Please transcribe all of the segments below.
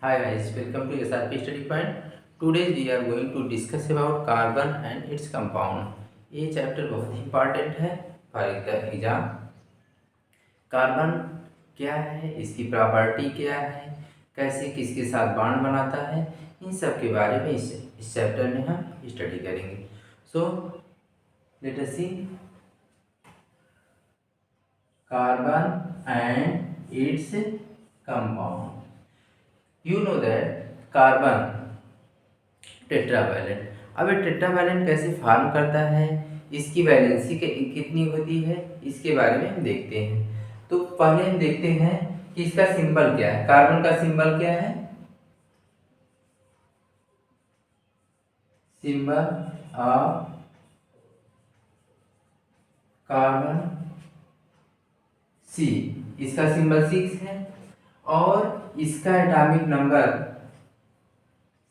Hi guys, welcome to SRP Study Point. Today we are going to discuss about carbon and its compound. ये chapter बहुत ही important है for exam. Carbon क्या है, इसकी property क्या है, कैसे किसके साथ बॉन्ड बनाता है, इन सब के बारे में इस चैप्टर में हम स्टडी करेंगे। So let us see carbon and its compound. You know that carbon tetravalent. अब ये टेट्रावैलेंट कैसे फॉर्म करता है, इसकी वैलेंसी कितनी होती है, इसके बारे में हम देखते हैं। तो पहले हम देखते हैं कि इसका सिंबल क्या है। कार्बन का सिंबल क्या है? Symbol of carbon C. इसका सिंबल 6 है और इसका एटॉमिक नंबर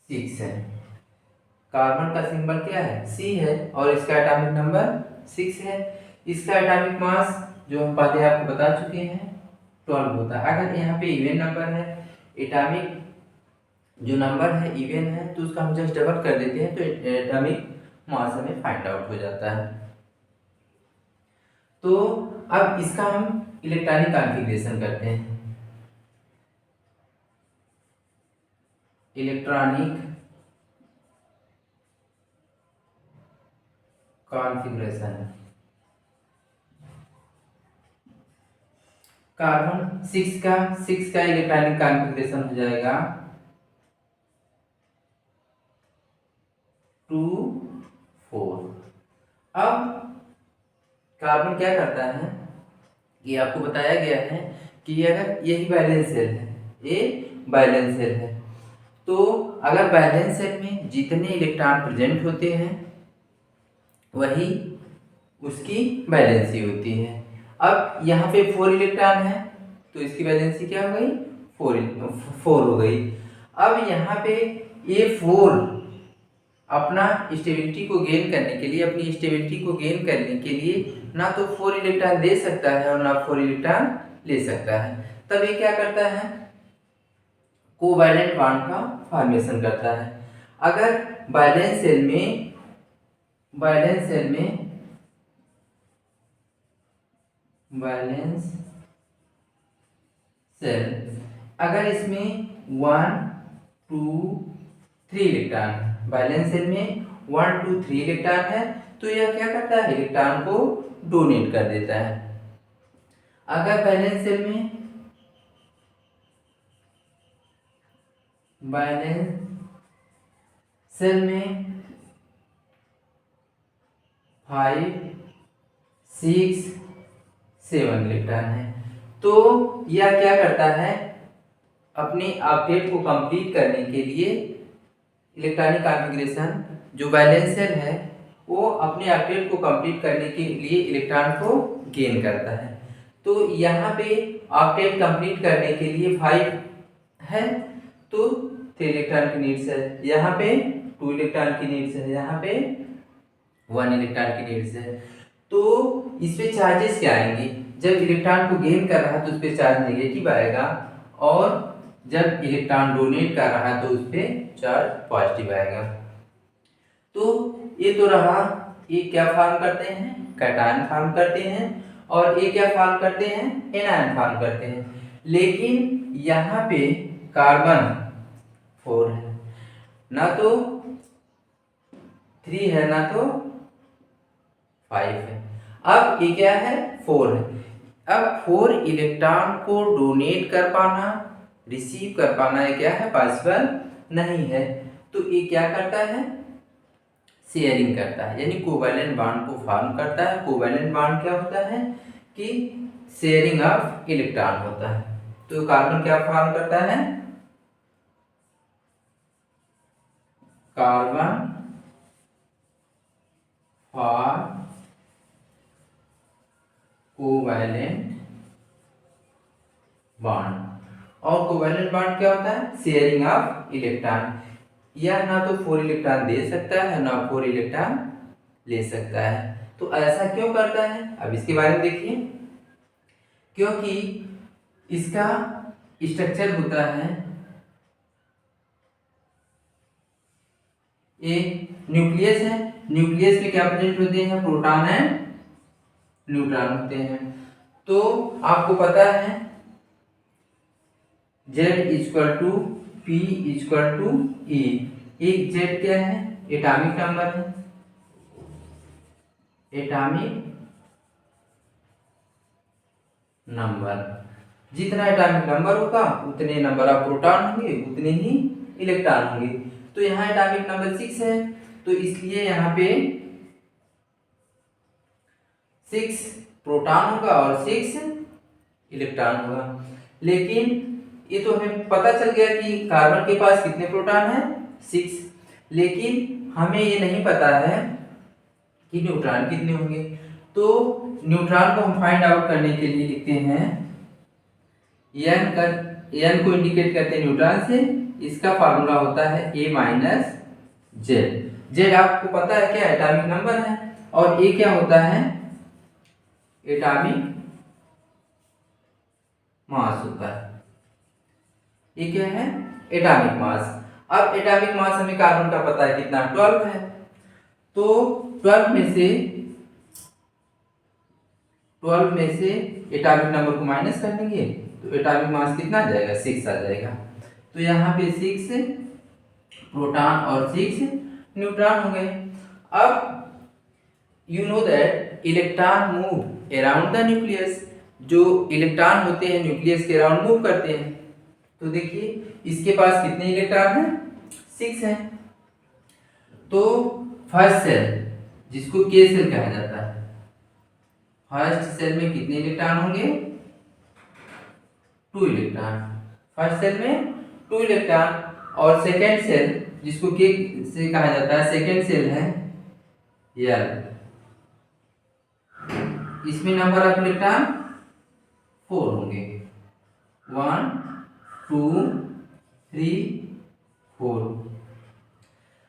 6 है। कार्बन का सिंबल क्या है? सी है और इसका एटॉमिक नंबर 6 है। इसका एटॉमिक मास जो हम पहले आपको बता चुके हैं 12 होता है। अगर यहाँ पे इवन नंबर है, एटॉमिक जो नंबर है इवन है, तो उसका हम जस्ट डबल कर देते हैं तो एटॉमिक मास हमें फाइंड आउट हो जाता है। तो अब इसका हम इलेक्ट्रॉनिक कॉन्फ़िगरेशन करते हैं। Electronic configuration. कार्बन 6 का इलेक्ट्रॉनिक कॉन्फ़िगरेशन हो जाएगा 2 4। अब कार्बन क्या करता है, ये आपको बताया गया है कि अगर यही बैलेंस सेल है, ये बैलेंस सेल है, तो अगर बैलेंस सेल में जितने इलेक्ट्रॉन प्रेजेंट होते हैं वही उसकी वैलेंसी होती है। अब यहाँ पे 4 इलेक्ट्रॉन है तो इसकी वैलेंसी क्या हो गई? 4 हो गई। अब यहाँ पे ये 4 अपना स्टेबिलिटी को गेन करने के लिए, अपनी स्टेबिलिटी को गेन करने के लिए ना तो 4 इलेक्ट्रॉन दे सकता है और ना 4 इलेक्ट्रॉन ले सकता है। तब ये क्या करता है? कोवैलेंट बॉन्ड का फॉर्मेशन करता है। अगर बैलेंस सेल में बैलेंस सेल अगर इसमें 1 2 3 इलेक्ट्रॉन है, बैलेंस सेल में 1 2 3 इलेक्ट्रॉन है, तो यह क्या करता है? इलेक्ट्रॉन को डोनेट कर देता है। अगर बैलेंस सेल में 5 6 7 इलेक्ट्रॉन है, तो यह क्या करता है? अपने ऑक्टेट को कंप्लीट करने के लिए इलेक्ट्रॉनिक कॉन्फ़िगरेशन जो बैलेंस सेल है वो अपने ऑक्टेट को कंप्लीट करने के लिए इलेक्ट्रॉन को गेन करता है। तो यहाँ पे ऑक्टेट कंप्लीट करने के लिए 5 है तो 3 इलेक्ट्रॉन की नीड्स है, यहाँ पे 2 इलेक्ट्रॉन की नीड्स है, यहाँ पे 1 इलेक्ट्रॉन की नीड्स है। तो इस पे चार्जेस क्या आएंगे? जब इलेक्ट्रॉन को गेन कर रहा है तो उस पर चार्ज नेगेटिव आएगा और जब इलेक्ट्रॉन डोनेट कर रहा है तो उस पर चार्ज पॉजिटिव आएगा। तो ये तो रहा, ये क्या फॉर्म करते हैं? कैटायन फॉर्म करते हैं। और ये क्या फॉर्म करते हैं? एनायन फॉर्म करते हैं। लेकिन यहाँ पे कार्बन 4 है, ना तो 3 है ना तो 5 है। अब ये क्या है? 4 है। अब 4 इलेक्ट्रॉन को डोनेट कर पाना, रिसीव कर पाना ये क्या है? पॉसिबल नहीं है। तो ये क्या करता है? शेयरिंग करता है, यानी कोवैलेंट बॉन्ड को फॉर्म करता है। कोवैलेंट बॉन्ड क्या होता है कि शेयरिंग ऑफ इलेक्ट्रॉन होता है। तो कार्बन क्या फॉर्म करता है? Carbon for covalent bond. और कोवैलेंट बॉन्ड क्या होता है? Sharing of electron. यह ना तो 4 इलेक्ट्रॉन दे सकता है ना 4 इलेक्ट्रॉन ले सकता है। तो ऐसा क्यों करता है? अब इसके बारे में देखिए। क्योंकि इसका स्ट्रक्चर होता है ये न्यूक्लियस है, न्यूक्लियस में क्या प्रेजेंट होते हैं, प्रोटॉन एंड न्यूट्रॉन होते हैं। तो आपको पता है Z equal to P equal to E। एक Z क्या है, एटॉमिक नंबर है, एटॉमिक नंबर। जितना एटॉमिक नंबर होगा उतने नंबर ऑफ प्रोटॉन होंगे, उतने ही इलेक्ट्रॉन होंगे। तो यहाँ एटॉमिक नंबर 6 है, तो इसलिए यहाँ पे 6 प्रोटॉन होगा और 6 इलेक्ट्रॉन होगा। लेकिन ये तो हमें पता चल गया कि कार्बन के पास कितने प्रोटॉन हैं, 6। लेकिन हमें ये नहीं पता है कि न्यूट्रॉन कितने होंगे। तो न्यूट्रॉन को हम फाइंड आउट करने के लिए लिखते हैं n को इंडिकेट करते हैं न्यूट्रॉन से। इसका फार्मूला होता है A माइनस जेड। जेड आपको पता है क्या, एटॉमिक नंबर है, और A क्या होता है, एटॉमिक मास होता है। ये क्या है, एटॉमिक मास। अब एटॉमिक मास हमें कार्बन का पता है कितना, 12 है। तो 12 में से एटॉमिक नंबर को माइनस कर देंगे तो एटॉमिक मास कितना आ जाएगा, 6 आ जाएगा। तो यहाँ पे 6 प्रोटॉन और 6 न्यूट्रॉन हो गए। अब you know that electron move around the nucleus. जो इलेक्ट्रॉन होते हैं न्यूक्लियस के अराउंड मूव करते हैं। तो देखिए इसके पास कितने इलेक्ट्रॉन हैं, 6 हैं। तो फर्स्ट सेल जिसको के सेल कहा जाता है, फर्स्ट सेल में कितने इलेक्ट्रॉन होंगे, 2 इलेक्ट्रॉन। फर्स्ट सेल में 2 इलेक्ट्रॉन। और सेकेंड सेल जिसको के से कहा जाता है, सेकेंड सेल है एल। इसमें नंबर ऑफ इलेक्ट्रॉन 4 होंगे, 1 2 3 4।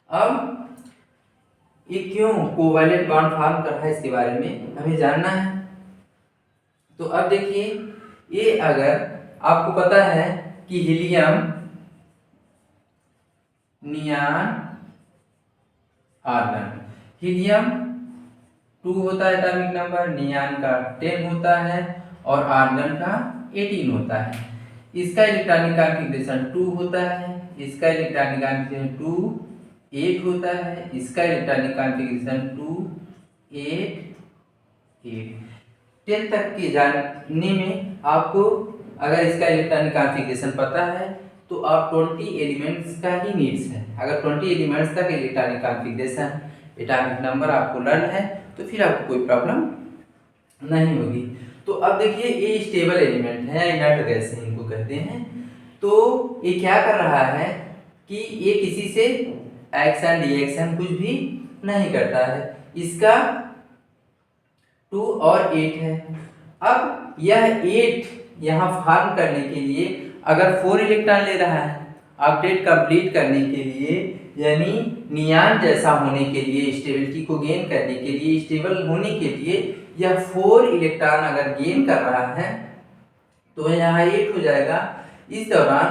अब ये क्यों कोवैलेंट बॉन्ड फॉर्म कर रहा है, इसके बारे में हमें जानना है। तो अब देखिए, ये अगर आपको पता है कि हीलियम, नियॉन, आर्गन। हीलियम 2 होता है एटॉमिक नंबर, नियॉन का 10 होता है और आर्गन का 18 होता है। इसका इलेक्ट्रॉनिक कॉन्फ़िगरेशन 2 होता है, इसका इलेक्ट्रॉनिक कॉन्फ़िगरेशन 2 8 होता है, इसका इलेक्ट्रॉनिक कॉन्फ़िगरेशन 2 8 8। 10 तक के जानने में आपको अगर इसका इलेक्ट्रॉनिक कॉन्फ़िगरेशन पता है तो आप 20 एलिमेंट्स का ही नीड्स है। अगर 20 एलिमेंट्स तक इलेक्ट्रॉनिक कॉन्फ़िगरेशन, एटॉमिक नंबर आपको लर्न है तो फिर आपको कोई प्रॉब्लम नहीं होगी। तो अब देखिए, ये स्टेबल एलिमेंट है, इनर्ट गैस इनको कहते हैं। तो ये क्या कर रहा है कि ये किसी से एक्शन रिएक्शन कुछ भी नहीं करता है। इसका 2 और 8 है। अब यह 8 यहाँ फॉर्म करने के लिए अगर 4 इलेक्ट्रॉन ले रहा है, ऑक्टेट कंप्लीट करने के लिए, यानी नियॉन जैसा होने के लिए, स्टेबिलिटी को गेन करने के लिए, स्टेबल होने के लिए यह 4 इलेक्ट्रॉन अगर गेन कर रहा है तो यहाँ 8 हो जाएगा। इस दौरान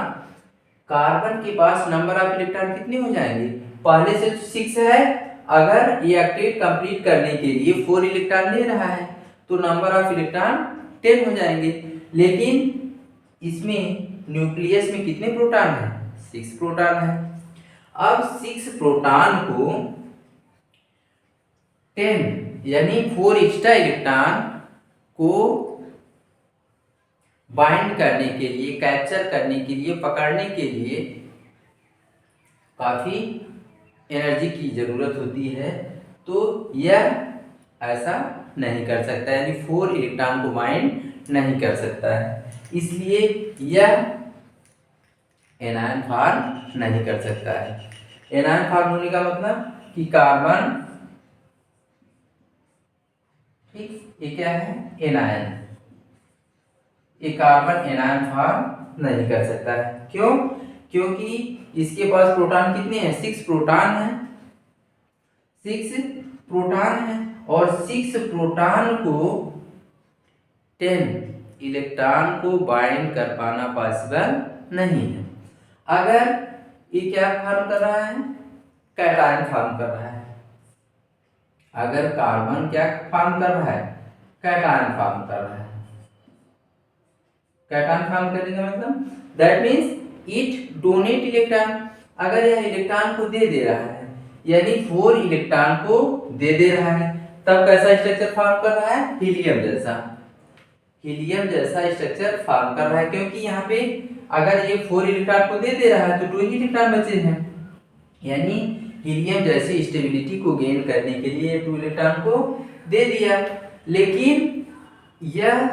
कार्बन के पास नंबर ऑफ इलेक्ट्रॉन कितने हो जाएंगे, पहले से 6 है, अगर ये ऑक्टेट कंप्लीट करने के लिए 4 इलेक्ट्रॉन ले रहा है तो नंबर ऑफ इलेक्ट्रॉन 10 हो जाएंगे। लेकिन इसमें न्यूक्लियस में कितने प्रोटॉन है, 6 प्रोटॉन है। अब 6 प्रोटॉन को 10 यानी 4 एक्स्ट्रा इलेक्ट्रॉन को बाइंड करने के लिए, कैप्चर करने के लिए, पकड़ने के लिए काफी एनर्जी की जरूरत होती है। तो यह ऐसा नहीं कर सकता, यानी 4 इलेक्ट्रॉन को बाइंड नहीं कर सकता है, इसलिए यह एनायन फॉर्म नहीं कर सकता है। एनायन फॉर्म होने का मतलब कि कार्बन, ठीक, ये क्या है, एनायन। ये कार्बन एनायन फॉर्म नहीं कर सकता है। क्यों? क्योंकि इसके पास प्रोटॉन कितने हैं, 6 प्रोटॉन हैं, 6 प्रोटॉन हैं, और 6 प्रोटॉन को 10 इलेक्ट्रॉन को बाइंड कर पाना पॉसिबल नहीं है। अगर ये क्या फॉर्म कर रहा है, कैटायन फॉर्म कर रहा है। अगर कार्बन क्या फॉर्म कर रहा है? कैटायन फॉर्म कर रहा है। कैटायन फॉर्म करने का मतलब that means it donate electron. अगर यह इलेक्ट्रॉन को दे रहा है, यानी 4 इलेक्ट्रॉन को दे रहा है, तब कैसा स्ट्रक्चर फॉर्म कर रहा है? हीलियम जैसा स्ट्रक्चर फॉर्म कर रहा है, क्योंकि यहाँ पे अगर ये 4 इलेक्ट्रॉन को दे रहा है तो 2 ही इलेक्ट्रॉन बचे हैं, यानी हीलियम जैसी स्टेबिलिटी को गेन करने के लिए 2 इलेक्ट्रॉन को दे दिया। लेकिन यह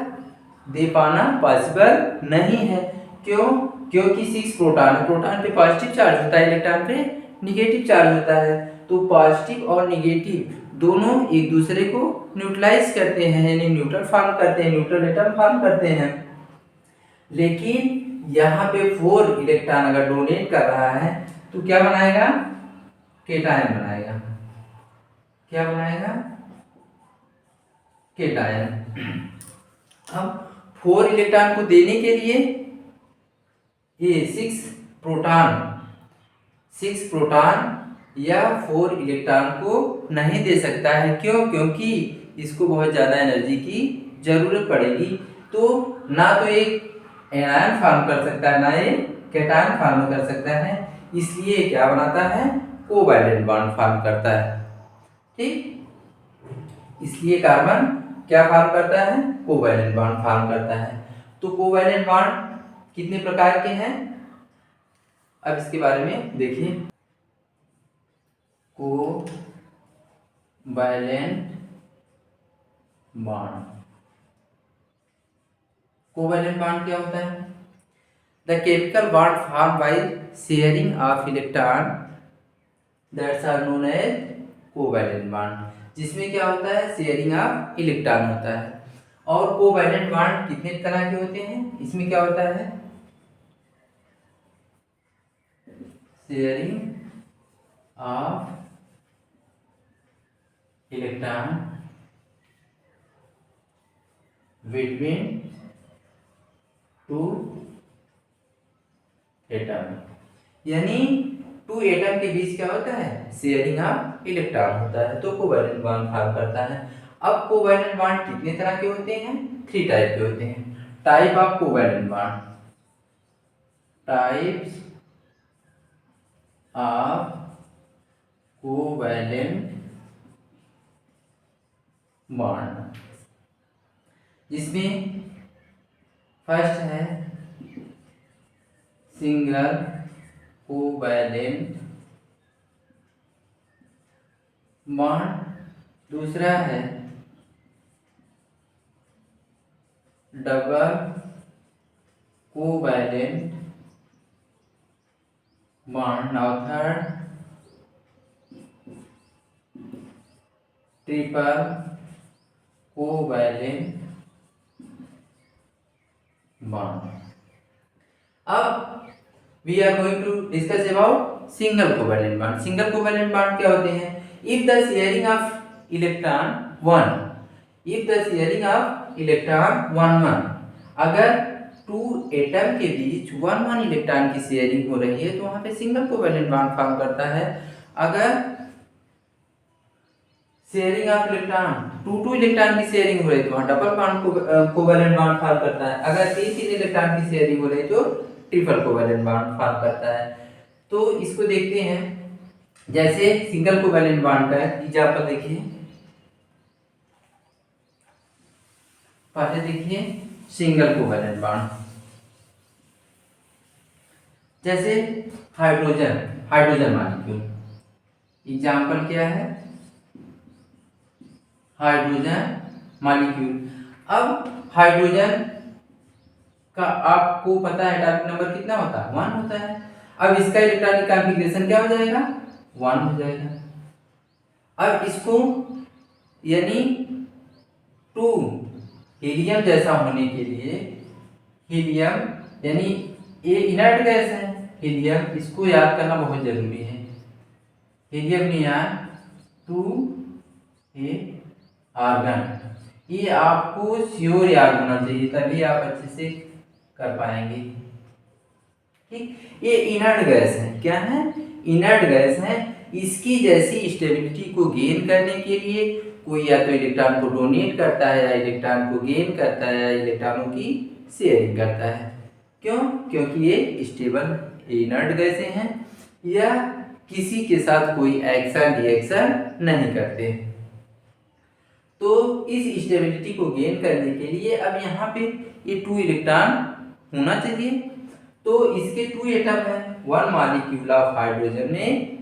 दे पाना पॉसिबल नहीं है। क्यों? क्योंकि 6 प्रोटॉन है, प्रोटॉन पे पॉजिटिव चार्ज होता है, इलेक्ट्रॉन पे निगेटिव चार्ज होता है, तो पॉजिटिव और निगेटिव दोनों एक दूसरे को न्यूट्रलाइज करते हैं, यानी न्यूट्रल फॉर्म करते हैं, न्यूट्रल एटम फॉर्म करते हैं। लेकिन यहाँ पे 4 इलेक्ट्रॉन अगर डोनेट कर रहा है तो क्या बनाएगा? केटायन बनाएगा। क्या बनाएगा? केटायन। अब 4 इलेक्ट्रॉन को देने के लिए ये 6 प्रोटॉन या 4 इलेक्ट्रॉन को नहीं दे सकता है। क्यों? क्योंकि इसको बहुत ज़्यादा एनर्जी की जरूरत पड़ेगी। तो ना तो एक एनायन फॉर्म कर सकता है, ना ये कैटायन फॉर्म कर सकता है, इसलिए क्या बनाता है? कोवैलेंट बॉन्ड फॉर्म करता है। ठीक, इसलिए कार्बन क्या फॉर्म करता है? कोवैलेंट बॉन्ड फॉर्म करता है। तो कोवैलेंट बॉन्ड कितने प्रकार के हैं, अब इसके बारे में देखिए। कोवैलेंट बॉन्ड, कोवैलेंट बॉन्ड क्या होता है? The chemical bond form by sharing of electron that's are known as covalent bond, जिसमें क्या होता है? शेयरिंग ऑफ इलेक्ट्रॉन होता है। और कोवैलेंट बॉन्ड कितने तरह के होते हैं? इसमें क्या होता है? Sharing of electron between 2 atom, यानी 2 एटम के बीच क्या होता है? शेयरिंग ऑफ इलेक्ट्रॉन होता है, तो कोवैलेंट बॉन्ड फॉर्म करता है। अब कोवैलेंट बॉन्ड कितने तरह के होते हैं? 3 टाइप के होते हैं। Type of covalent bond, types of covalent bond, जिसमें फर्स्ट है सिंगल कोवैलेंट बॉन्ड, दूसरा है double covalent bond, now third triple covalent bond. अब we are going to discuss about single covalent bond. Single covalent bond क्या होते हैं? If the sharing of electron 1, if the sharing of electron 1 अगर 2 atom के बीच 1 electron की sharing हो रही है तो वहां पे सिंगल कोवैलेंट बॉन्ड फॉर्म करता है। अगर शेयरिंग ऑफ इलेक्ट्रॉन 2 इलेक्ट्रॉन की शेयरिंग हो रही है तो वहां double bond covalent bond form करता है। अगर 3 इलेक्ट्रॉन की शेयरिंग हो रही है तो ट्रिपल कोवैलेंट बॉन्ड फॉर्म करता है। तो इसको देखते हैं, जैसे सिंगल कोवैलेंट बॉन्ड का एग्जांपल देखिए। पहले देखिए सिंगल कोवैलेंट बॉन्ड, जैसे हाइड्रोजन मॉलिक्यूल, एग्जांपल क्या है? Hydrogen molecule. अब हाइड्रोजन का आपको पता है एटॉमिक नंबर कितना होता है? 1 होता है। अब इसका इलेक्ट्रॉनिक कॉन्फ़िगरेशन क्या हो जाएगा? 1 हो जाएगा। अब इसको यानी 2 हीलियम जैसा होने के लिए, हीलियम यानी ये इनर्ट गैस है हीलियम, इसको याद करना बहुत जरूरी है। हीलियम नियॉन 2 ए आर्गन, ये आपको श्योर याद होना चाहिए, तभी आप अच्छे से कर पाएंगे। ठीक, ये इनर्ट गैस है। क्या है? इनर्ट गैस है। इसकी जैसी स्टेबिलिटी को गेन करने के लिए कोई या तो इलेक्ट्रॉन को डोनेट करता है, या इलेक्ट्रॉन को गेन करता है, या इलेक्ट्रॉनों की शेयरिंग करता है। क्यों? क्योंकि ये स्टेबल इनर्ट गैसें हैं या किसी के साथ कोई एक्शन रिएक्शन नहीं करते। तो इस स्टेबिलिटी को गेन करने के लिए अब यहाँ पे ये 2 इलेक्ट्रॉन होना चाहिए। तो इसके 2 एटम है। 1 मॉलिक्यूल ऑफ हाइड्रोजन में,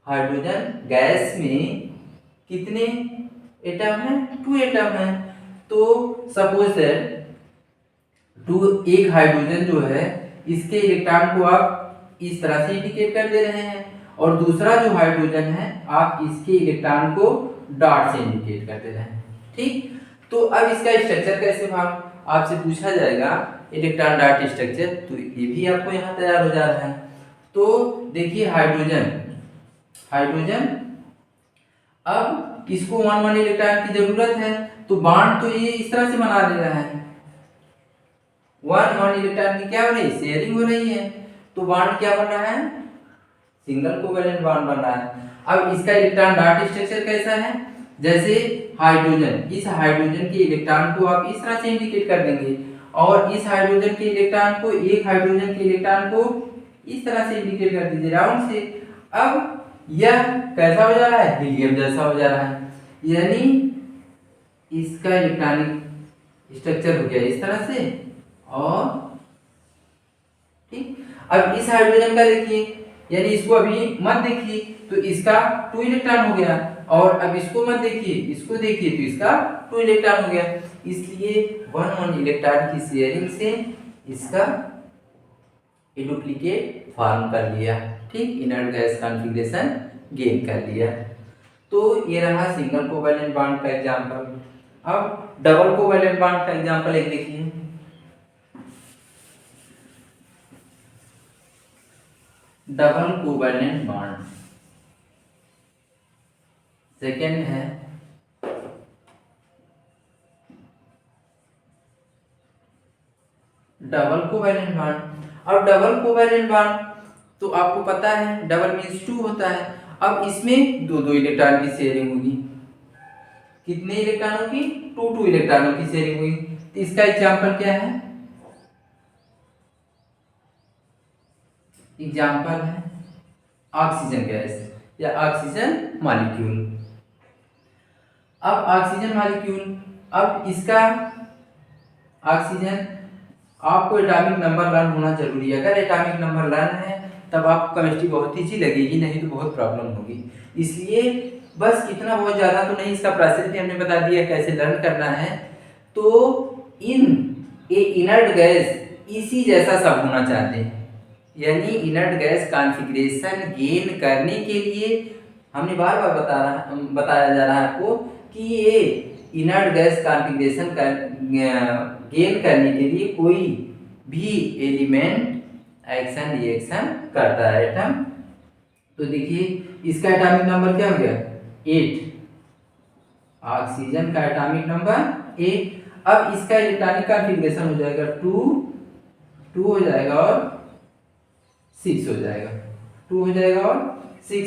हाइड्रोजन गैस में कितने एटम है? 2 एटम है। तो सपोज दैट एक हाइड्रोजन जो है इसके इलेक्ट्रॉन को आप इस तरह से इंडिकेट कर दे रहे हैं, और दूसरा जो हाइड्रोजन है आप इसके इलेक्ट्रॉन को डॉट से इंडिकेट कर दे रहे हैं। ठीक, तो अब इसका स्ट्रक्चर कैसे भाग आपसे पूछा जाएगा, इलेक्ट्रॉन डॉट स्ट्रक्चर, तो ये भी आपको यहाँ तैयार हो जा रहा है। तो देखिए हाइड्रोजन अब इसको 1 इलेक्ट्रॉन की जरूरत है, तो बॉन्ड तो ये इस तरह से बना ले रहा है। 1 इलेक्ट्रॉन की क्या हो रही है? शेयरिंग हो रही है। तो बॉन्ड क्या बन रहा है? सिंगल कोवेलेंट बॉन्ड बन रहा है। अब इसका इलेक्ट्रॉन डॉट स्ट्रक्चर कैसा है? जैसे हाइड्रोजन, इस हाइड्रोजन के इलेक्ट्रॉन को आप इस तरह से इंडिकेट कर देंगे, और इस हाइड्रोजन के इलेक्ट्रॉन को, एक हाइड्रोजन के इलेक्ट्रॉन को इस तरह से इंडिकेट कर दीजिए राउंड से। अब यह कैसा हो जा रहा है? हीलियम जैसा हो जा रहा है, यानी इसका इलेक्ट्रॉनिक स्ट्रक्चर हो गया इस तरह से। और ठीक, अब इस हाइड्रोजन का देखिए, यानी इसको अभी मत देखिए, तो इसका 2 इलेक्ट्रॉन हो गया, और अब इसको मत देखिए, इसको देखिए तो इसका 2 इलेक्ट्रॉन हो गया। इसलिए 1 इलेक्ट्रॉन की शेयरिंग से इसका डुप्लीकेट फॉर्म कर लिया। ठीक, इनर्ट गैस कॉन्फ़िगरेशन गेन कर लिया। तो ये रहा सिंगल कोवैलेंट बॉन्ड का एग्जांपल। अब डबल कोवैलेंट बॉन्ड का एग्जांपल एक देखिए। डबल कोवैलेंट बॉन्ड सेकेंड है डबल कोवैलेंट बॉन्ड। अब डबल कोवैलेंट बॉन्ड तो आपको पता है डबल मीन्स 2 होता है। अब इसमें 2 इलेक्ट्रॉन की शेयरिंग होगी। कितने इलेक्ट्रॉनों की? 2 इलेक्ट्रॉनों की शेयरिंग हुई। तो इसका एग्जांपल क्या है? एग्जांपल है ऑक्सीजन गैस या ऑक्सीजन मॉलिक्यूल। अब ऑक्सीजन मॉलिक्यूल, अब इसका ऑक्सीजन, आपको एटॉमिक नंबर लर्न होना जरूरी है। अगर एटॉमिक नंबर लर्न है तब आपको केमिस्ट्री बहुत ईजी लगेगी, नहीं तो बहुत प्रॉब्लम होगी। इसलिए बस इतना बहुत ज़्यादा तो नहीं, इसका प्रोसेस भी हमने बता दिया कैसे लर्न करना है। तो इनर्ट गैस इसी जैसा सब होना चाहते हैं, यानी इनर्ट गैस कॉन्फ़िगरेशन गेन करने के लिए हमने बार बार बताया जा रहा है आपको कि ये इनर्ट गैस कॉन्फ़िगरेशन गेन करने के लिए कोई भी एलिमेंट एक्शन रिएक्शन करता है एटम। तो देखिए इसका एटॉमिक नंबर क्या हो गया? 8। ऑक्सीजन का एटॉमिक नंबर 8। अब इसका इलेक्ट्रॉनिक कॉन्फ़िगरेशन हो जाएगा 2 हो जाएगा और 6 हो जाएगा, 2 हो जाएगा और 6।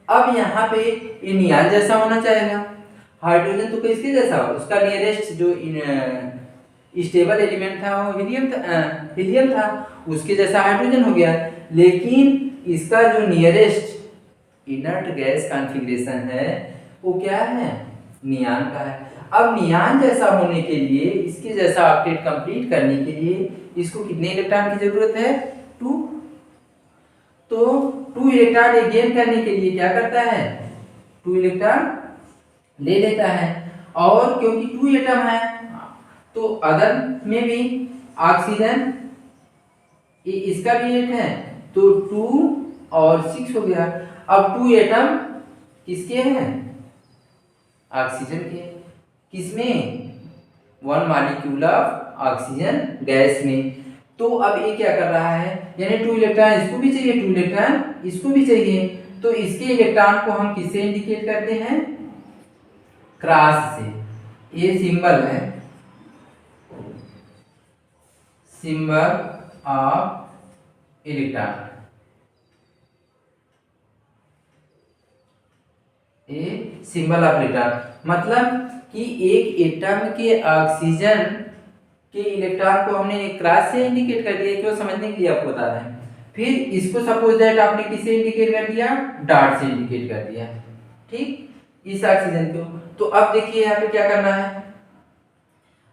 अब यहाँ पे ये नियान जैसा होना चाहेगा। हाइड्रोजन तो किसके जैसा हो? उसका नियरेस्ट जो स्टेबल एलिमेंट था वो हीलियम था, उसके जैसा हाइड्रोजन हो गया। लेकिन इसका जो नियरेस्ट इनर्ट गैस कॉन्फ़िगरेशन है वो क्या है? नियान का है। अब नियान जैसा होने के लिए, इसके जैसा ऑक्टेट कंप्लीट करने के लिए इसको कितने इलेक्ट्रॉन की जरूरत है? 2। तो 2 इलेक्ट्रॉन गेन करने के लिए क्या करता है? 2 इलेक्ट्रॉन ले लेता है, और क्योंकि 2 एटम है तो अदर में भी ऑक्सीजन इसका भी 8 है, तो 2 और 6 हो गया। अब 2 एटम किसके हैं? ऑक्सीजन के। किसमें? 1 मॉलिक्यूल ऑफ ऑक्सीजन गैस में। तो अब ये क्या कर रहा है, यानी 2 इलेक्ट्रॉन इसको भी चाहिए, 2 इलेक्ट्रॉन इसको भी चाहिए। तो इसके इलेक्ट्रॉन को हम किससे इंडिकेट करते हैं? क्रॉस से। ये सिंबल है, symbol of electron. A symbol of electron, मतलब कि एक एटम के ऑक्सीजन के इलेक्ट्रॉन को हमने क्रॉस से इंडिकेट कर दिया, क्यों समझने के लिए आपको बता रहे हैं। फिर इसको सपोज दैट आपने किससे इंडिकेट कर दिया, डॉट से इंडिकेट कर दिया, ठीक, इस ऑक्सीजन को। तो अब देखिए यहाँ पे क्या करना है,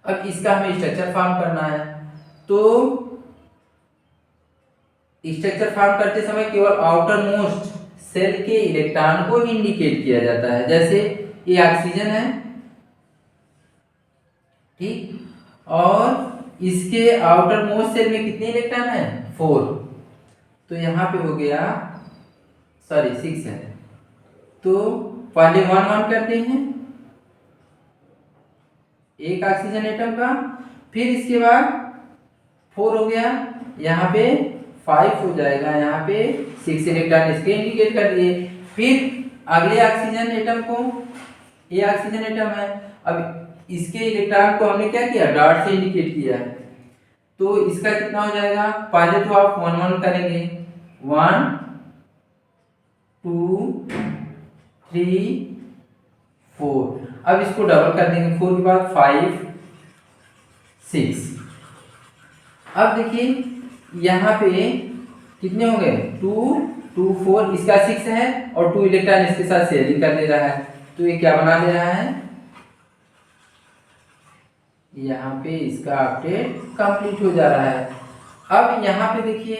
अब इसका हमें स्ट्रक्चर फॉर्म करना है। तो स्ट्रक्चर फॉर्म करते समय केवल आउटर मोस्ट सेल के इलेक्ट्रॉन को इंडिकेट किया जाता है। जैसे ये ऑक्सीजन है, ठीक, और इसके आउटर मोस्ट सेल में कितने इलेक्ट्रॉन है, 4। तो यहाँ पे हो गया, सॉरी 6 है, तो पहले 1 1 करते हैं एक ऑक्सीजन एटम का, फिर इसके बाद 4 हो गया, यहाँ पे 5 हो जाएगा, यहाँ पे 6 इलेक्ट्रॉन इसके इंडिकेट कर दिए। फिर अगले ऑक्सीजन एटम को, ये ऑक्सीजन एटम है, अब इसके इलेक्ट्रॉन को हमने क्या किया, डॉट से इंडिकेट किया है। तो इसका कितना हो जाएगा, पहले तो आप 1 1 करेंगे, 1 2 3 4, अब इसको डबल कर देंगे, 4 के बाद 5 6। अब देखिए यहाँ पे कितने हो गए, 2 2 4, इसका 6 है और 2 इलेक्ट्रॉन इसके साथ शेयरिंग कर ले रहा है, तो ये क्या बना ले रहा है, यहाँ पे इसका अपडेट कंप्लीट हो जा रहा है। अब यहाँ पे देखिए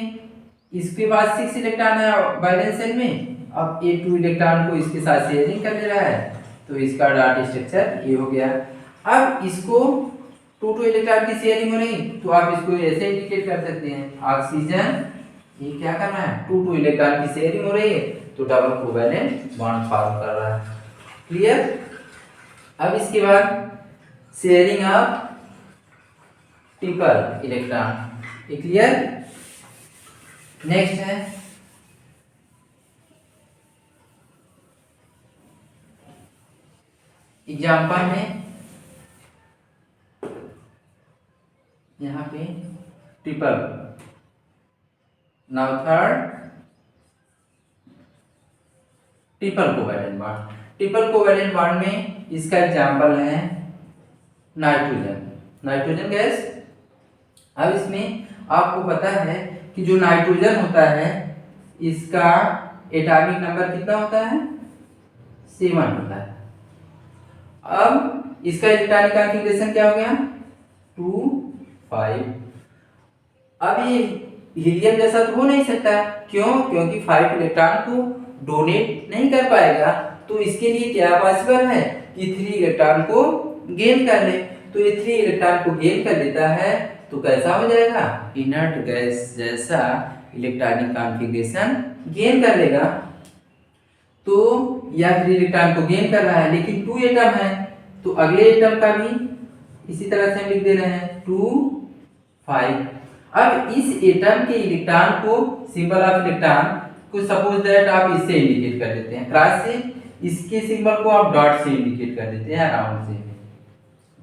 इसके बाद 6 इलेक्ट्रॉन है वैलेंस शेल में, अब ये 2 इलेक्ट्रॉन को इसके साथ शेयरिंग कर ले रहा है, तो इसका डॉट स्ट्रक्चर ये हो गया। अब इसको 2 इलेक्ट्रॉन की शेयरिंग हो रही, तो आप इसको ऐसे इंडिकेट कर सकते हैं, ऑक्सीजन ये क्या कर रहा है, 2 इलेक्ट्रॉन की शेयरिंग हो रही है, तो डबल कोवैलेंट बॉन्ड फॉर्म कर रहा है, क्लियर। अब इसके बाद शेयरिंग ऑफ ट्रिपल इलेक्ट्रॉन, ये क्लियर। नेक्स्ट है एग्जाम्पल में, यहाँ पे triple, now third triple covalent bond. Triple covalent bond में इसका एग्जाम्पल है नाइट्रोजन गैस। अब इसमें आपको पता है कि जो नाइट्रोजन होता है इसका एटॉमिक नंबर कितना होता है, 7 होता है। अब इसका इलेक्ट्रॉनिक कॉन्फ़िगरेशन क्या हो गया, 2 5। अब ये हीलियम जैसा तो हो नहीं सकता, क्यों, क्योंकि 5 इलेक्ट्रॉन को डोनेट नहीं कर पाएगा, तो इसके लिए क्या पॉसिबल है कि 3 इलेक्ट्रॉन को गेन कर ले। तो ये 3 इलेक्ट्रॉन को गेन कर लेता है, तो कैसा हो जाएगा, इनर्ट गैस जैसा इलेक्ट्रॉनिक कॉन्फ़िगरेशन गेन कर लेगा। तो यह 3 इलेक्ट्रॉन को गेन कर रहा है, लेकिन 2 एटम है, तो अगले एटम का भी इसी तरह से हम लिख दे रहे हैं 2 5। अब इस एटम के इलेक्ट्रॉन को, सिंबल ऑफ इलेक्ट्रॉन को सपोज दैट आप इससे इंडिकेट कर देते हैं, क्रॉस से, इसके सिंबल को आप डॉट से इंडिकेट कर देते हैं, राउंड से।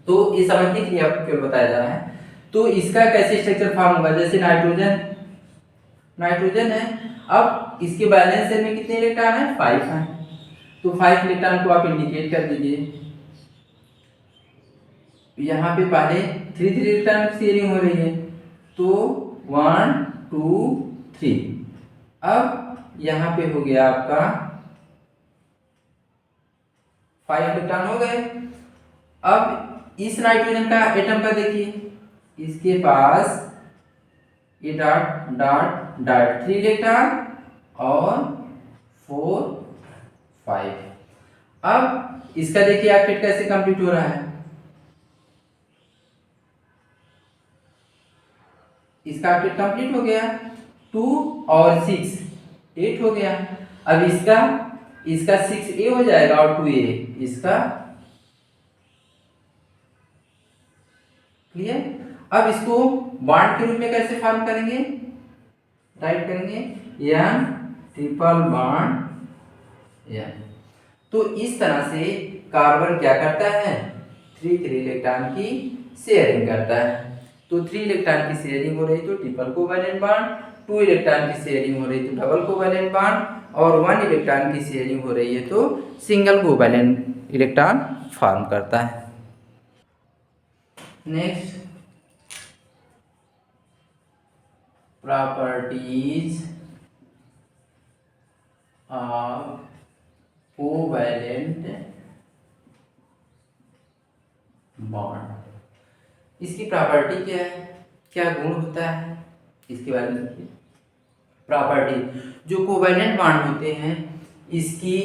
तो ये समझने के लिए आपको क्यों बताया जा रहा है। तो इसका कैसे स्ट्रक्चर फॉर्म होगा, जैसे नाइट्रोजन है, अब इसके बैलेंस शेल में कितने इलेक्ट्रॉन है, 5 है, तो 5 इलेक्ट्रॉन को आप इंडिकेट कर दीजिए। यहाँ पे पहले 3 इलेक्ट्रॉन की शेयरिंग हो रही है, तो 1 2 3। अब यहाँ पे हो गया आपका 5 इलेक्ट्रॉन हो गए। अब इस नाइट्रोजन का एटम का देखिए, इसके पास ये डॉट डॉट डॉट 3 इलेक्ट्रॉन और 4 5। अब इसका देखिए ऑक्टेट कैसे कंप्लीट हो रहा है, इसका ऑक्टेट कंप्लीट हो गया, 2 और 6 8 हो गया। अब इसका 6A हो जाएगा और 2A इसका, क्लियर। अब इसको बॉन्ड के रूप में कैसे फॉर्म करेंगे, राइट करेंगे N ट्रिपल बॉन्ड N। तो इस तरह से कार्बन क्या करता है, 3 इलेक्ट्रॉन की शेयरिंग करता है। तो 3 इलेक्ट्रॉन की शेयरिंग हो रही तो ट्रिपल कोवैलेंट बॉन्ड, 2 इलेक्ट्रॉन की शेयरिंग हो रही है तो डबल कोवैलेंट बॉन्ड, और 1 इलेक्ट्रॉन की शेयरिंग हो रही है तो सिंगल कोवैलेंट इलेक्ट्रॉन फॉर्म करता है। Next, properties of covalent bond. इसकी प्रॉपर्टी क्या है, क्या गुण होता है, इसके बारे में देखिए। प्रॉपर्टी, जो कोवैलेंट बॉन्ड होते हैं इसकी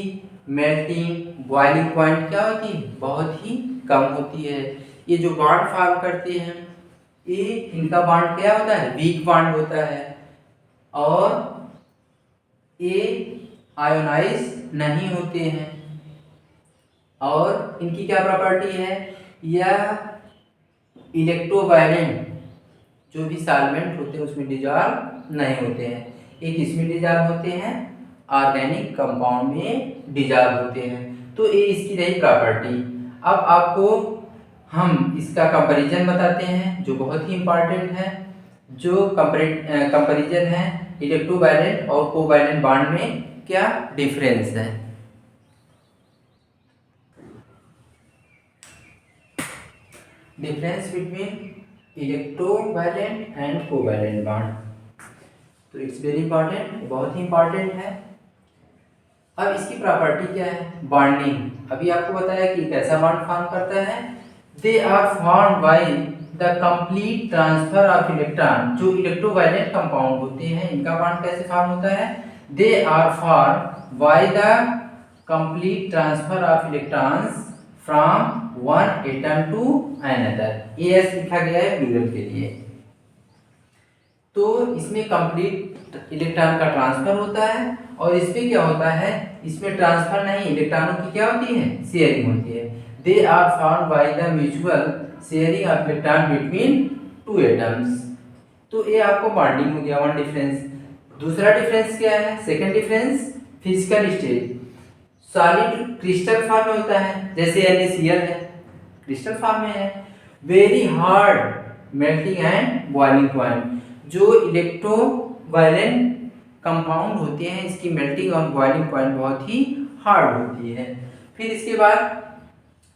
मेल्टिंग बॉइलिंग पॉइंट क्या होती है, बहुत ही कम होती है। ये जो बॉन्ड फॉर्म करते हैं ये इनका बॉन्ड क्या होता है, वीक बॉन्ड होता है, और ये आयोनाइज नहीं होते हैं। और इनकी क्या प्रॉपर्टी है, यह इलेक्ट्रोवायलेंट जो भी सॉल्वेंट होते हैं उसमें डिजॉल्व नहीं होते हैं। एक इसमें डिजॉल्व होते हैं, ऑर्गेनिक कंपाउंड में डिजॉल्व होते हैं। तो ये इसकी रही प्रॉपर्टी। अब आपको हम इसका कंपैरिजन बताते हैं जो बहुत ही इंपॉर्टेंट है। जो कंपैरिजन है इलेक्ट्रोवायलेंट और कोवैलेंट बॉन्ड में क्या डिफरेंस है। Difference between electrovalent and covalent bond, तो इट्स वेरी इंपॉर्टेंट, बहुत ही इंपॉर्टेंट है। अब इसकी प्रॉपर्टी क्या है, बॉन्डिंग। अभी आपको बताया कि कैसा बॉन्ड फॉर्म करता है, they are formed by the complete transfer of electron. जो इलेक्ट्रोवायलेंट कंपाउंड होते हैं इनका बॉन्ड कैसे फॉर्म होता है, they are formed by the complete transfer of electrons from one atom to another. एस लिखा गया है प्लूरल के लिए। तो इसमें कंप्लीट इलेक्ट्रॉन का ट्रांसफर होता है, और इसमें क्या होता है, इसमें ट्रांसफर नहीं, इलेक्ट्रॉनों की क्या होती है, शेयरिंग होती है। They are formed by the mutual sharing of electron between two atoms. तो ये आपको बॉन्डिंग हो गया, वन डिफरेंस। दूसरा डिफरेंस क्या है, second difference physical state. Solid crystal form में होता है, जैसे NaCl है, क्रिस्टल फॉर्म में है। Very hard melting and boiling point. जो इलेक्ट्रोवायलेंट कंपाउंड होते हैं इसकी मेल्टिंग और बॉइलिंग पॉइंट बहुत ही हार्ड होती है। फिर इसके बाद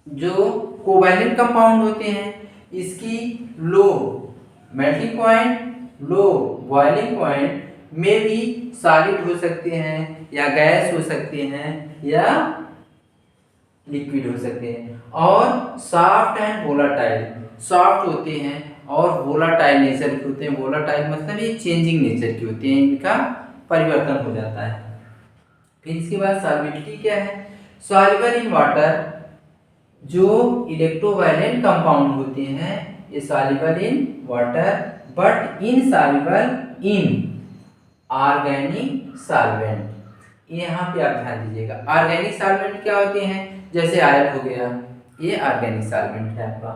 जो कोवैलेंट कंपाउंड होते हैं इसकी low melting point, low boiling point में भी सॉलिड हो सकते हैं, या गैस हो सकते हैं, या लिक्विड हो सकते हैं। और सॉफ्ट एंड वोलाटाइल, सॉफ्ट होते हैं और वोलाटाइल नेचर के होते हैं। वोलाटाइल मतलब ये चेंजिंग नेचर के होते हैं, इनका परिवर्तन हो जाता है। फिर इसके बाद सॉल्बिलिटी क्या है, सॉल्युबल इन वाटर। जो इलेक्ट्रोवायलेंट कंपाउंड होते हैं ये soluble in water but insoluble in organic solvent. यहाँ पे आप ध्यान दीजिएगा, ऑर्गेनिक सॉल्वेंट क्या होते हैं, जैसे आयल हो गया, ये ऑर्गेनिक सॉल्वेंट है आपका।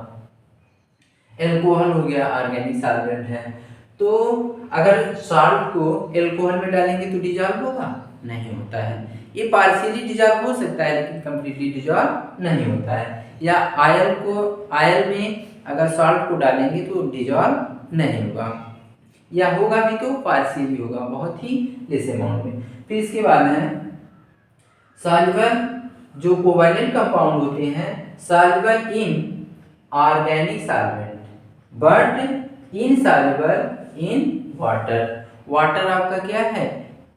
एल्कोहल हो गया, ऑर्गेनिक सॉल्वेंट है। तो अगर सॉल्ट को एल्कोहल में डालेंगे तो डिजॉल्व होगा, नहीं होता है। ये पार्शियली डिजॉल्व हो सकता है लेकिन कंप्लीटली डिजॉल्व नहीं होता है। या आयल में अगर सॉल्ट को डालेंगे तो डिजॉल्व नहीं होगा, या होगा भी तो पार्शियली होगा, बहुत ही लेस अमाउंट में। फिर इसके बाद है सॉल्युबल, जो कोवैलेंट कंपाउंड होते हैं soluble in organic solvent but insoluble in water. Water आपका क्या है,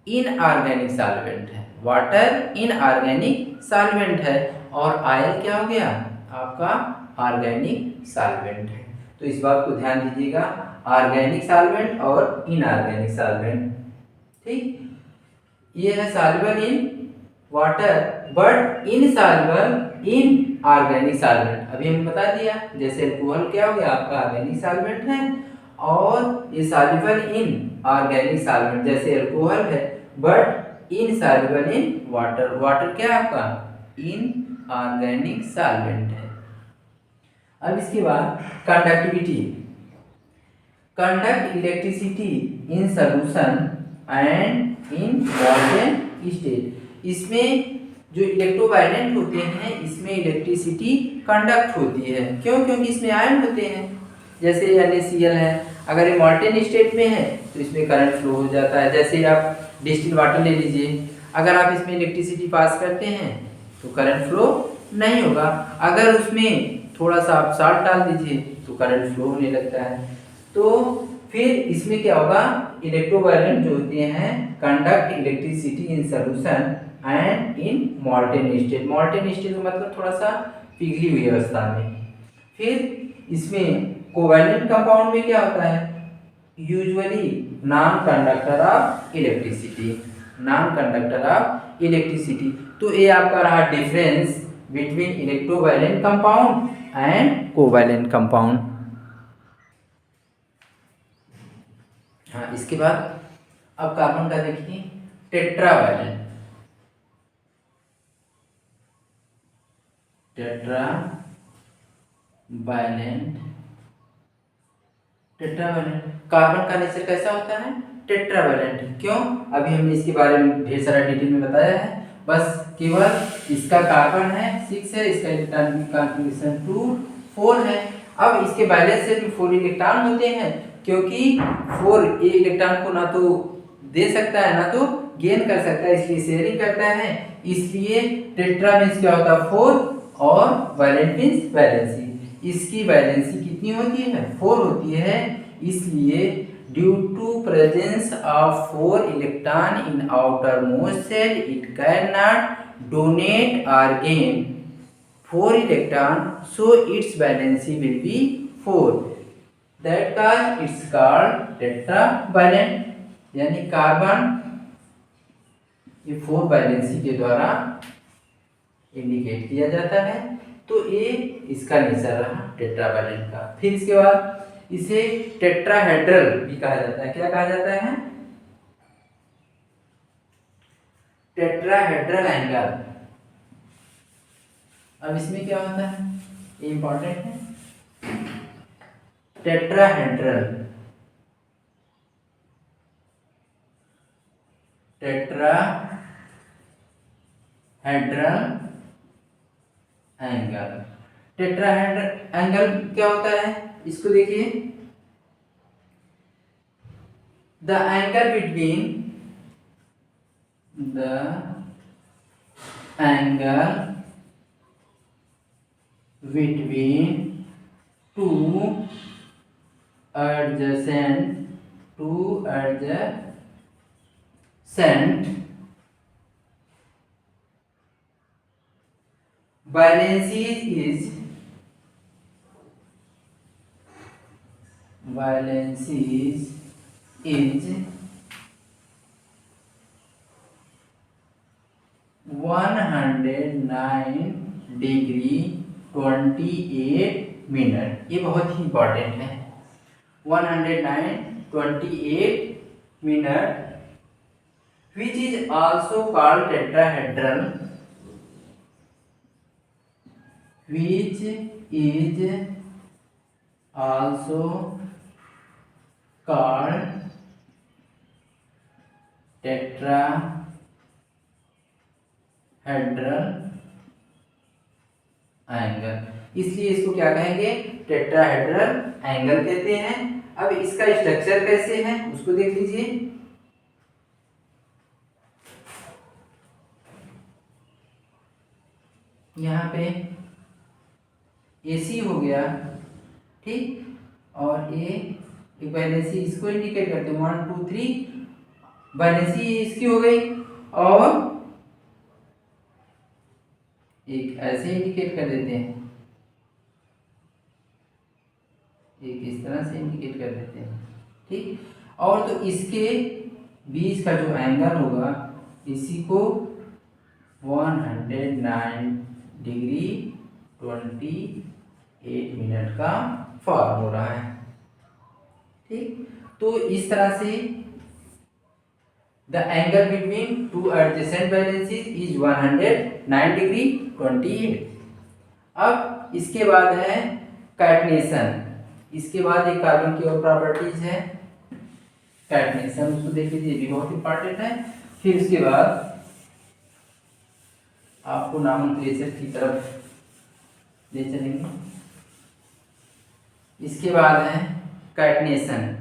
इनऑर्गेनिक सॉल्वेंट है, वाटर इनऑर्गेनिक सॉल्वेंट है। और आयल क्या हो गया आपका, ऑर्गेनिक सॉल्वेंट है। तो इस बात को ध्यान दीजिएगा, ऑर्गेनिक सॉल्वेंट और इनऑर्गेनिक सॉल्वेंट। ठीक, ये है soluble in water but insoluble in organic solvent. अभी हमने बता दिया, जैसे एल्कोहल क्या हो गया आपका ऑर्गेनिक सॉल्वेंट है, और ये सॉल्युबल इन ऑर्गेनिक सॉल्वेंट जैसे एल्कोहल है, but insoluble in water. Water क्या है आपका, इनऑर्गेनिक सॉल्वेंट है। अब इसके बाद conductivity, conduct electricity in solution and in molten state. इसमें जो इलेक्ट्रोवायलेंट होते हैं इसमें इलेक्ट्रिसिटी कंडक्ट होती है, क्यों, क्योंकि इसमें आयन होते हैं, जैसे NaCl है, अगर ये मॉल्टेन स्टेट में है तो इसमें करंट फ्लो हो जाता है। जैसे आप डिस्टिल वाटर ले लीजिए, अगर आप इसमें इलेक्ट्रिसिटी पास करते हैं तो करंट फ्लो नहीं होगा। अगर उसमें थोड़ा सा आप साल्ट डाल दीजिए तो करंट फ्लो होने लगता है। तो फिर इसमें क्या होगा, इलेक्ट्रोवायलेंट जो होते हैं conduct electricity in solution and in molten state. Molten state का मतलब थोड़ा सा पिघली हुई अवस्था में। फिर इसमें कोवैलेंट कंपाउंड में क्या होता है, usually non conductor of electricity, non conductor of electricity. तो ये आपका रहा difference between electrovalent compound and covalent compound. हाँ, इसके बाद अब कार्बन का देखिए टेट्रावैलेंट। टेट्रावैलेंट टेट्रावैलेंट कार्बन का नेचर कैसा होता है, टेट्रावैलेंट। क्यों, अभी हमने इसके बारे में ढेर सारा डिटेल में बताया है। बस केवल इसका कार्बन है 6 है, इसका इलेक्ट्रॉन कॉन्फ़िगरेशन 2 4 है। अब इसके बैलेंस से भी 4 इलेक्ट्रॉन होते हैं, क्योंकि 4 एक इलेक्ट्रॉन को ना तो दे सकता है ना तो गेन कर सकता है, इसलिए शेयरिंग करता है। इसलिए टेट्रा मीन्स क्या होता है 4 और वैलेंट मीन्स वैलेंसी। इसकी वैलेंसी कितनी होती है 4 होती है। इसलिए due to presence of 4 electron in outermost shell it can not donate और gain 4 electron, so its valency will be 4. That cause it's called tetravalent। यानी कार्बन ये 4 वैलेंसी के द्वारा इंडिकेट किया जाता है। तो ये इसका नेचर रहा टेट्रावैलेंट का। फिर इसके बाद इसे टेट्राहेड्रल भी कहा जाता है। क्या कहा जाता है, टेट्राहेड्रल एंगल। अब इसमें क्या होता है, ये इंपॉर्टेंट है। Tetrahedral angle. टेट्राहेड्रल एंगल क्या होता है, इसको देखिए, the angle between two adjacent valencies is 109 degree 28 minute. ये बहुत ही इंपॉर्टेंट है। 109.28 minute which is also called tetrahedral, which is also called tetrahedral angle. इसलिए इसको क्या कहेंगे, टेट्राहेड्रल एंगल कहते हैं। अब इसका स्ट्रक्चर कैसे है उसको देख लीजिए। यहाँ पे AC हो गया, ठीक, और ये एक वैलेंसी इसको इंडिकेट करते हैं 1 2 3 वैलेंसी इसकी हो गई, और एक ऐसे इंडिकेट कर देते हैं, एक इस तरह से इंडिकेट कर देते हैं, ठीक। और तो इसके बीच का जो एंगल होगा इसी को 109 डिग्री 28 मिनट का फॉर्म हो रहा है, ठीक। तो इस तरह से the angle between two adjacent valencies is 109 degree 28। अब इसके बाद है कैटनेशन। इसके बाद एक कार्बन की और प्रॉपर्टीज है कैटनेशन, उसको देख लीजिए, भी बहुत इंपॉर्टेंट है। फिर उसके बाद आपको नॉमेनक्लेचर की तरफ ले चलेंगे। इसके बाद है कैटनेशन।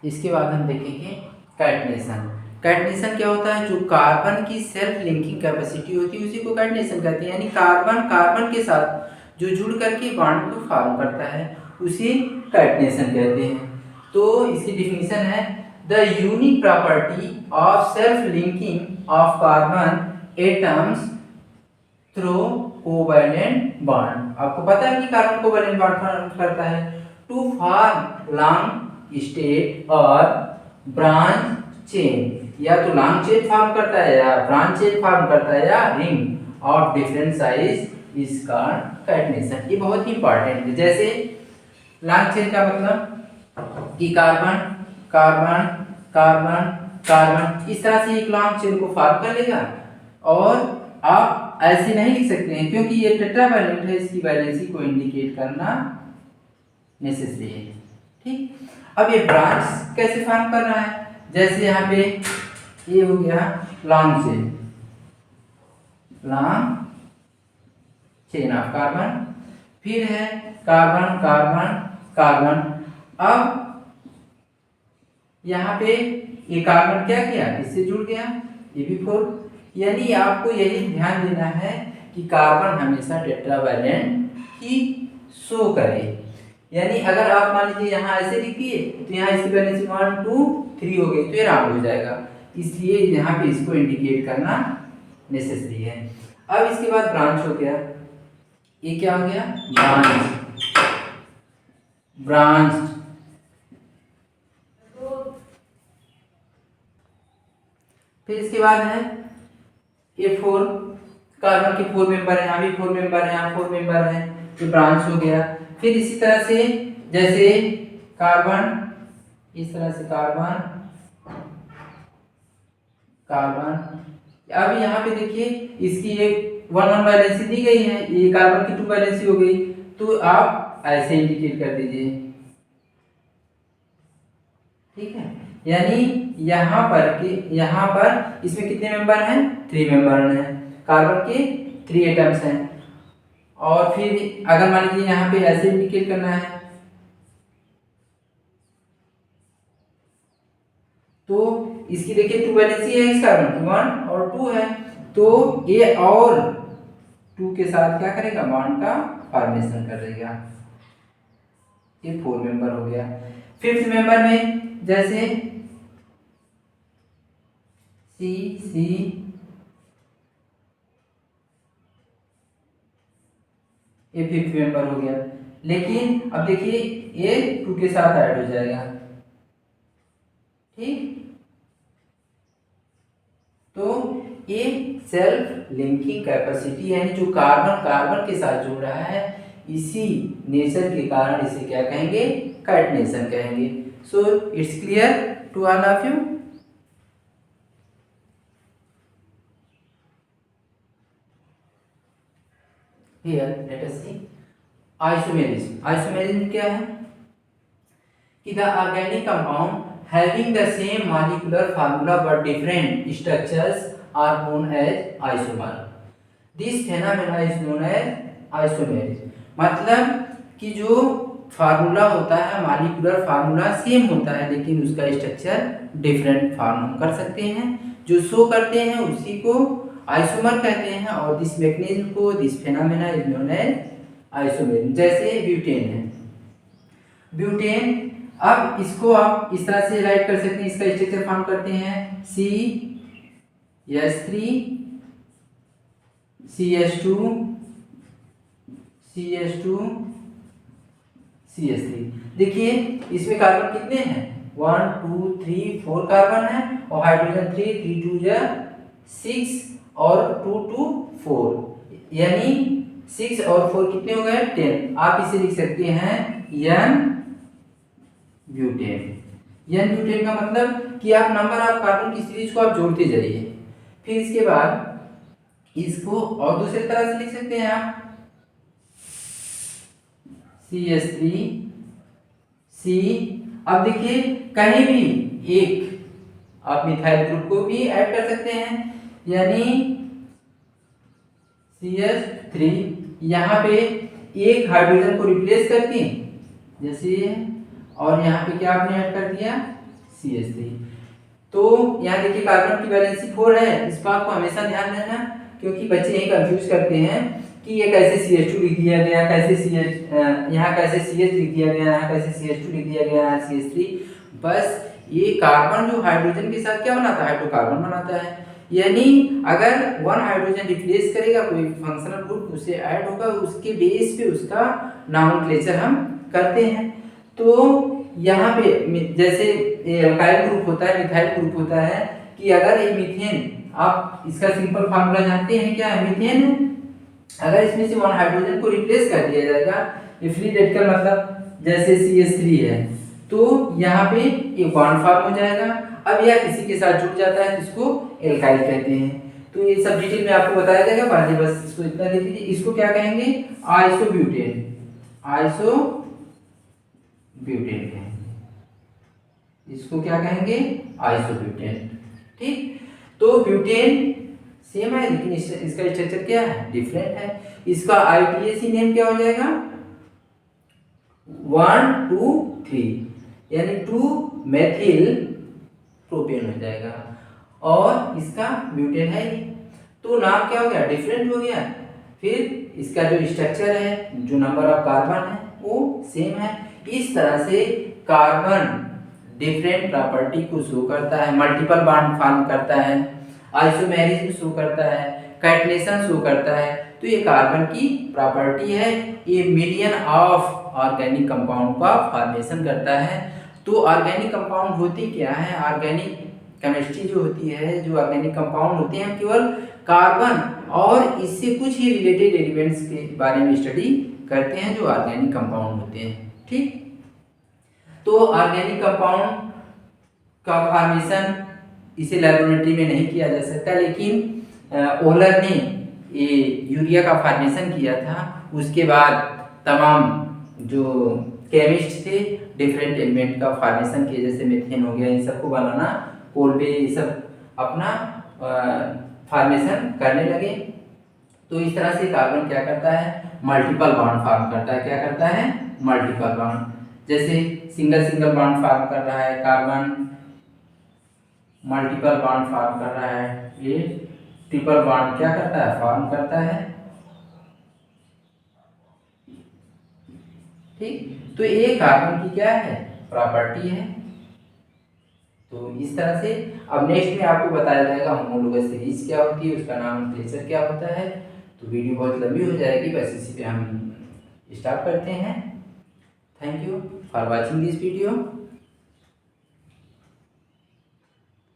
इसके बाद हम देखेंगे कैटनेशन। कैटनेशन क्या होता है? जो कार्बन की सेल्फ लिंकिंग कैपेसिटी होती है उसी को कैटनेशन कहते हैं, यानी कार्बन कार्बन के साथ जो जुड़ करके बॉन्ड को फॉर्म करता है उसे कैटनेशन कहते हैं। तो इसकी डिफिनीशन है the unique property of self linking of carbon atoms through covalent bond. आपको पता है कि कार्बन कोवैलेंट बॉन्ड फॉर्म करता है टू फॉर्म लॉन्ग स्टेट और ब्रांच चेन, या तो लॉन्ग चेन फॉर्म करता है या ब्रांच चेन फॉर्म करता है या ring of different size is called catenation. ये बहुत ही इंपॉर्टेंट है। जैसे लॉन्ग चेन का मतलब कि कार्बन कार्बन कार्बन कार्बन इस तरह से एक लॉन्ग चेन को फॉर्म कर लेगा, और आप ऐसे नहीं लिख सकते हैं क्योंकि ये टेट्रावैलेंट है, इसकी वैलेंसी को इंडिकेट करना नेसेसरी है। ठीक, अब ये ब्रांच कैसे फॉर्म कर रहा है? जैसे यहाँ पे ये हो गया long chain, long chain of carbon, फिर है कार्बन कार्बन कार्बन। अब यहाँ पे ये कार्बन क्या किया? इससे जुड़ गया, ये भी 4। यानी आपको यही ध्यान देना है कि कार्बन हमेशा टेट्रावैलेंट ही शो करे। यानी अगर आप मान लीजिए यहाँ ऐसे लिख दिए तो यहाँ इसकी वैलेंसी 1 2 3 हो गई तो ये रॉन्ग हो जाएगा, इसलिए यहाँ पे इसको इंडिकेट करना नेसेसरी है। अब इसके बाद ब्रांच हो गया, ये क्या हो गया? Branch, branch. फिर इसके बाद है ये 4, कार्बन के 4 मेंबर है, यहाँ भी 4 मेंबर है, यहाँ 4 मेंबर है, ये ब्रांच हो गया। फिर इसी तरह से जैसे कार्बन, इस तरह से कार्बन कार्बन, अब यहाँ पे देखिए इसकी एक 1 वैलेंसी दी गई है, ये कार्बन की 2 वैलेंसी हो गई, तो आप ऐसे इंडिकेट कर दीजिए। ठीक है, यानी यहाँ पर इसमें कितने मेंबर हैं? 3 मेंबर हैं, कार्बन के 3 एटम्स हैं। और फिर अगर मान लीजिए यहाँ पे ऐसे इंडिकेट करना है तो इसकी देखिए 2 वैलेंसी है इस कार्बन की, 1 और 2 है, तो ये और 2 के साथ क्या करेगा? बॉन्ड का फॉर्मेशन करेगा। ये 4 मेंबर हो गया। 5th मेंबर में जैसे सी सी ये 5th मेंबर हो गया, लेकिन अब देखिए ये 2 के साथ ऐड हो जाएगा। ठीक, तो ये सेल्फ लिंकिंग कैपेसिटी यानी जो कार्बन कार्बन के साथ जुड़ रहा है, इसी नेचर के कारण इसे क्या कहेंगे? कैटनेशन कहेंगे। So it's clear to all of you. Here let us see isomerism. Isomerism क्या है? कि the organic compound having the same molecular formula but different structures are known as isomer. This phenomena is known as isomerism. मतलब कि जो formula होता है, molecular formula same होता है लेकिन उसका स्ट्रक्चर डिफरेंट फॉर्म हम कर सकते हैं, जो शो करते हैं उसी को आइसोमर कहते हैं, और दिस मैकेनिज्म को, this phenomena is known as isomerism. जैसे ब्यूटेन है, ब्यूटेन, अब इसको आप इस तरह से राइट कर सकते हैं, इसका स्ट्रक्चर फॉर्म करते हैं CH3 CH2 CH2 CH3। देखिए इसमें कार्बन कितने हैं? 1 2 3 4 कार्बन है, और हाइड्रोजन 3 3 2 जा 6 और 2 2 4, यानी 6 और 4 कितने हो गए? 10। आप इसे लिख सकते हैं N ब्यूटेन। N ब्यूटेन का मतलब कि आप नंबर ऑफ कार्बन की सीरीज को आप जोड़ते जाइए। फिर इसके बाद इसको और दूसरी तरह से लिख सकते हैं आप CH3 C। अब देखिए कहीं भी एक आप मिथाइल ग्रुप को भी ऐड कर सकते हैं, यानी CH3, यहाँ पे एक हाइड्रोजन को रिप्लेस करके जैसे, और यहाँ पे क्या आपने ऐड कर दिया? CH3। तो यहाँ देखिए कार्बन की वैलेंसी 4 है, इस बात को हमेशा ध्यान रखना, क्योंकि बच्चे यही कंफ्यूज करते हैं कि ये कैसे CH2 लिख दिया गया, कैसे यहाँ कैसे CH लिख दिया गया, यहाँ कैसे CH2 लिख दिया गया, CH3। बस ये कार्बन जो हाइड्रोजन के साथ क्या बनाता है, हाइड्रोकार्बन बनाता है। यानी अगर वन हाइड्रोजन रिप्लेस करेगा कोई फंक्शनल ग्रुप, उससे ऐड होगा, उसके बेस पे उसका नॉमेनक्लेचर हम करते हैं। तो यहाँ पे जैसे एल्काइल ग्रुप होता है, मिथाइल ग्रुप होता है, कि अगर ये मीथेन, आप इसका सिंपल फार्मूला जानते हैं क्या है, मीथेन अगर इसमें से वन हाइड्रोजन को रिप्लेस कर दिया जाएगा, ये फ्री रेडिकल मतलब जैसे CH3 है, तो यहाँ पे ये बॉन्ड फॉर्म हो जाएगा। अब यह किसी के साथ जुड़ जाता है तो इसको एल्काइल कहते हैं। तो ये सब डिटेल में आपको बताया जाएगा, पहले बस इसको इतना देख लीजिए। इसको क्या कहेंगे, आइसोब्यूटेन, आइसोब्यूटेन कहेंगे, इसको क्या कहेंगे, आइसोब्यूटेन। ठीक, तो ब्यूटेन सेम है लेकिन इसका स्ट्रक्चर क्या है, डिफरेंट है। इसका IUPAC नेम क्या हो जाएगा, 1 2 3, यानी 2 मेथिल प्रोपेन हो जाएगा, और इसका ब्यूटेन है, तो नाम क्या हो गया, डिफरेंट हो गया। फिर इसका जो स्ट्रक्चर है, जो नंबर ऑफ कार्बन है वो सेम है। इस तरह से कार्बन डिफरेंट प्रॉपर्टी को शो करता है, मल्टीपल बॉन्ड फॉर्म करता है, आइसोमेरिज्म शो करता है, कैटनेशन शो करता है। तो ये कार्बन की प्रॉपर्टी है, ये मिलियन ऑफ ऑर्गेनिक कंपाउंड का फॉर्मेशन करता है। तो ऑर्गेनिक कंपाउंड होती क्या है, ऑर्गेनिक केमिस्ट्री जो होती है, जो ऑर्गेनिक कंपाउंड होते हैं, केवल कार्बन और इससे कुछ ही रिलेटेड एलिमेंट्स के बारे में स्टडी करते हैं, जो ऑर्गेनिक कंपाउंड होते हैं। ठीक, तो ऑर्गेनिक कंपाउंड का फॉर्मेशन इसे लेबोरेटरी में नहीं किया जा सकता, लेकिन ओलर ने ये यूरिया का फॉर्मेशन किया था। उसके बाद तमाम जो केमिस्ट थे डिफरेंट एलिमेंट का फॉर्मेशन किए, जैसे मीथेन हो गया, इन सबको बनाना, कोल पे ये सब अपना फॉर्मेशन करने लगे। तो इस तरह से कार्बन क्या करता है, मल्टीपल बॉन्ड फॉर्म करता है। क्या करता है, मल्टीपल बॉन्ड। जैसे सिंगल सिंगल बॉन्ड फॉर्म कर रहा है कार्बन, मल्टीपल बॉन्ड फॉर्म कर रहा है, ये ट्रिपल बॉन्ड क्या करता है, फॉर्म करता है। ठीक, तो ये कार्बन की क्या है, प्रॉपर्टी है। तो इस तरह से अब नेक्स्ट में आपको बताया जाएगा होमोलोगस सीरीज क्या होती है, उसका नॉमेनक्लेचर क्या होता है। तो वीडियो बहुत लंबी हो जाएगी, बस इसी पे हम स्टॉप करते हैं। Thank you for watching this video.